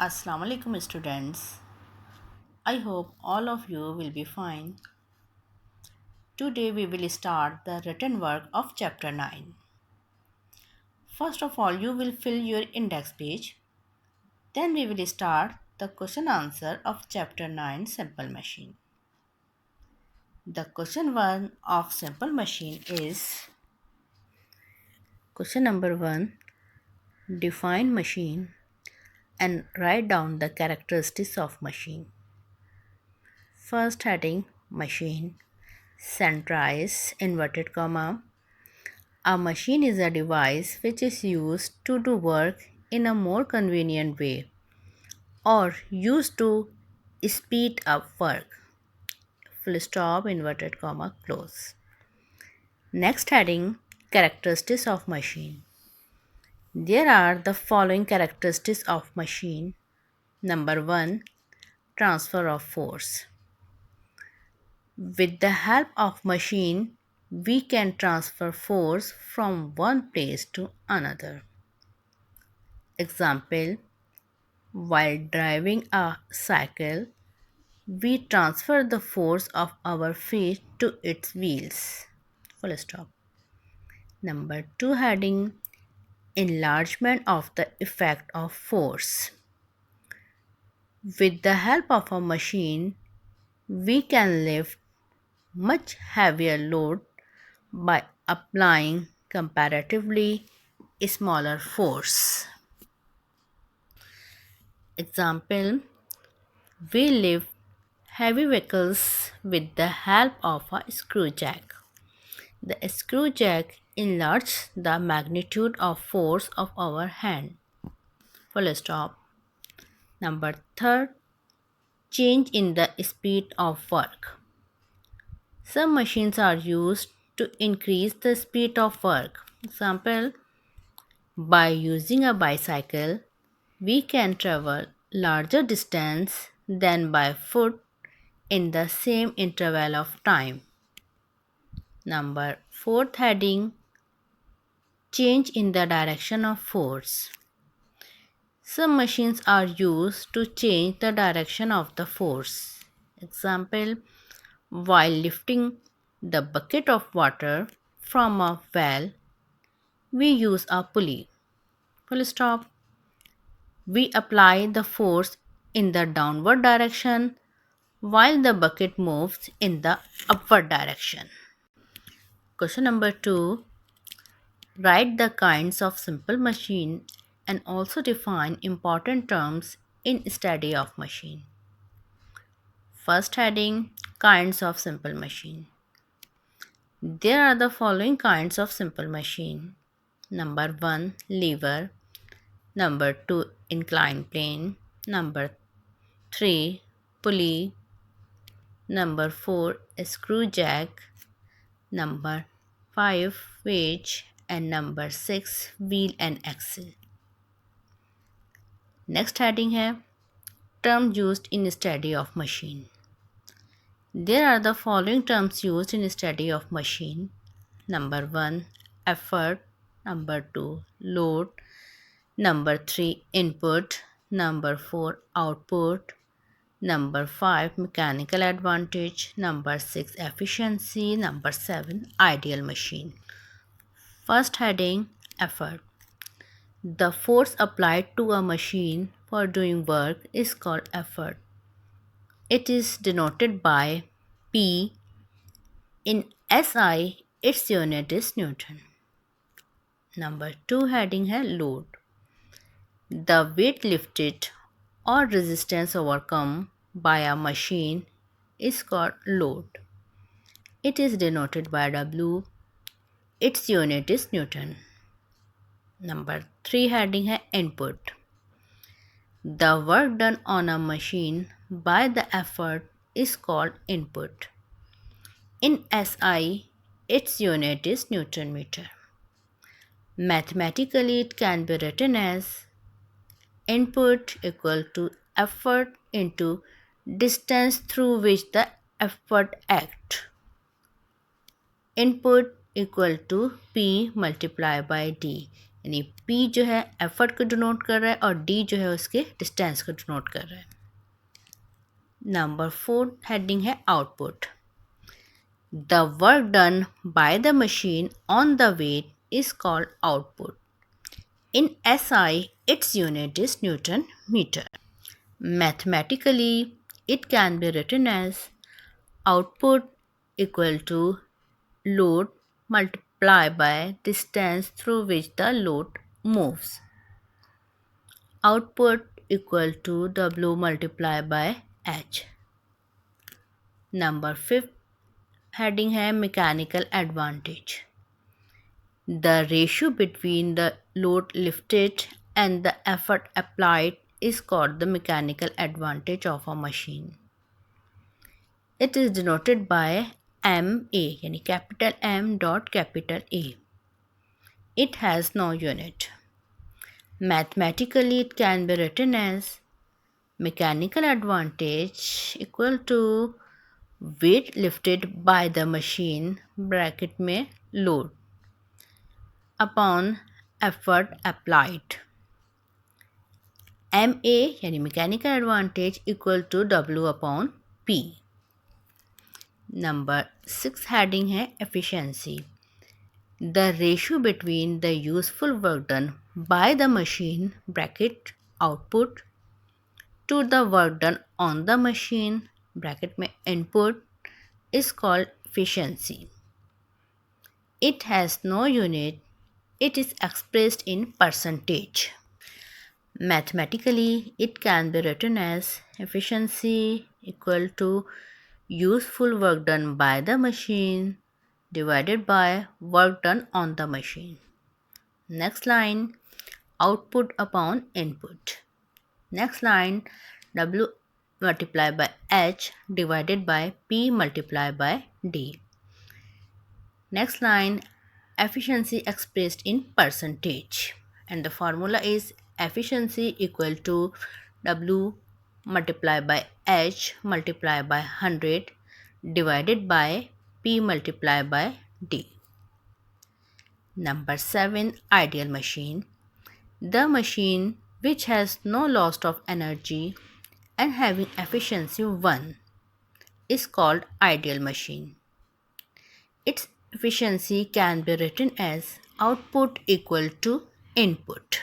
Assalamu alaikum students. I hope all of you will be fine. Today we will start the written work of chapter 9. First of all, you will fill your index page. Then we will start the question answer of chapter 9 simple machine. The question 1 of simple machine is question number 1, define machine and write down the characteristics of machine. First heading, machine, centralized inverted comma. A machine is a device which is used to do work in a more convenient way or used to speed up work. Full stop, inverted comma, close. Next heading, characteristics of machine. There are the following characteristics of machine. Number 1, transfer of force. With the help of machine, we can transfer force from one place to another. Example, while driving a cycle, we transfer the force of our feet to its wheels. Full stop. Number 2 heading, enlargement of the effect of force. With the help of a machine, we can lift much heavier load by applying comparatively smaller force. Example, we lift heavy vehicles with the help of a screw jack. The screw jack enlarges the magnitude of force of our hand. Full stop. Number 3, change in the speed of work. Some machines are used to increase the speed of work. Example, by using a bicycle, we can travel larger distance than by foot in the same interval of time. Number 4th heading, change in the direction of force. Some machines are used to change the direction of the force. Example, while lifting the bucket of water from a well, we use a pulley. Full stop. We apply the force in the downward direction while the bucket moves in the upward direction. Question number 2, write the kinds of simple machine and also define important terms in study of machine. First heading, kinds of simple machine. There are the following kinds of simple machine. Number 1, lever. Number 2, inclined plane. Number 3, pulley. Number 4, screw jack. Number 5, wedge. And number 6, wheel and axle. Next heading है term used in study of machine. There are the following terms used in study of machine. Number 1, effort. Number 2, load. Number 3, input. Number 4, output. Number 5, mechanical advantage. Number 6, efficiency. Number 7, ideal machine. First heading, effort. The force applied to a machine for doing work is called effort. It is denoted by P. In SI, its unit is Newton. Number 2 heading है load. The weight lifted or resistance overcome by a machine is called load. It is denoted by W. Its unit is Newton. Number 3 heading है input. The work done on a machine by the effort is called input. In SI, its unit is Newton meter. Mathematically, it can be written as input equal to effort into distance through which the effort act. Input equal to P multiplied by D. यानी P जो है effort को denote कर रहा है और D जो है उसके डिस्टेंस को डिनोट कर रहा है। नंबर 4 हेडिंग है output. The work done by the machine on the weight is called output. In SI, its unit is Newton meter. Mathematically, it can be written as output equal to load multiplied by distance through which the load moves. Output equal to W multiplied by H. Number 5 heading है mechanical advantage. The ratio between the load lifted and the effort applied is called the mechanical advantage of a machine. It is denoted by MA, यानी capital M dot capital A. It has no unit. Mathematically, it can be written as mechanical advantage equal to weight lifted by the machine bracket में load upon effort applied. MA यानी mechanical advantage equal to W upon P. Number 6 heading है efficiency. The ratio between the useful work done by the machine bracket output to the work done on the machine bracket में input is called efficiency. It has no unit. It is expressed in percentage. Mathematically, it can be written as efficiency equal to useful work done by the machine divided by work done on the machine. Next line, output upon input. Next line, W multiplied by H divided by P multiplied by D. Next line, efficiency expressed in percentage, and the formula is efficiency equal to W multiplied by H multiplied by 100 divided by P multiplied by D. Number 7 ideal machine. The machine which has no loss of energy and having efficiency 1 is called ideal machine. Its efficiency can be written as output equal to input.